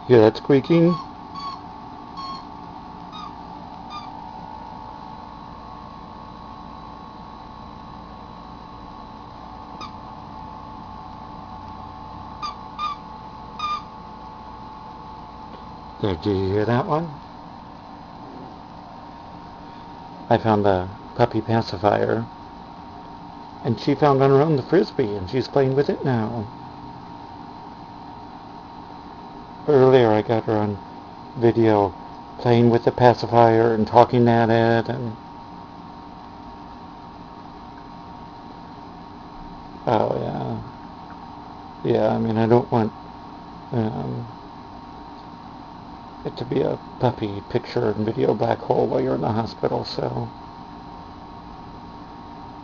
Hear that squeaking? There, do you hear that one? I found a puppy pacifier, and she found on her own the frisbee, and she's playing with it now. Earlier I got her on video playing with the pacifier and talking at it, and oh yeah, I mean, I don't want um, it to be a puppy picture and video black hole while you're in the hospital, so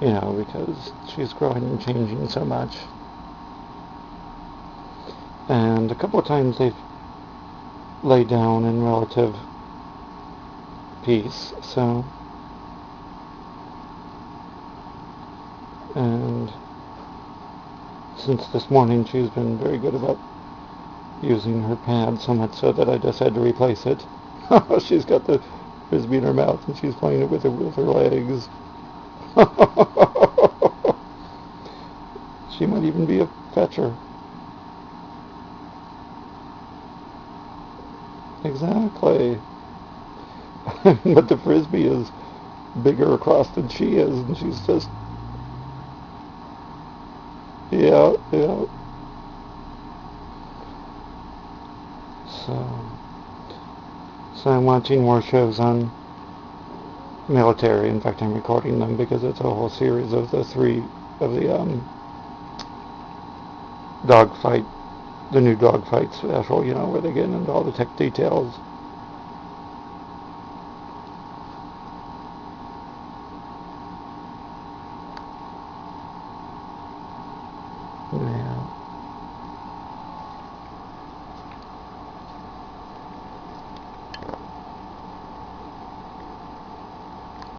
because she's growing and changing so much. And a couple of times they've laid down in relative peace, so, and since this morning she's been very good about using her pad, so much so that I just had to replace it. She's got the frisbee in her mouth and she's playing it with her legs. She might even be a fetcher. Exactly. But the frisbee is bigger across than she is, and she's just, yeah. So I'm watching more shows on military. In fact, I'm recording them because it's a whole series of the dogfight, the new dogfight special, where they get into all the tech details. Yeah.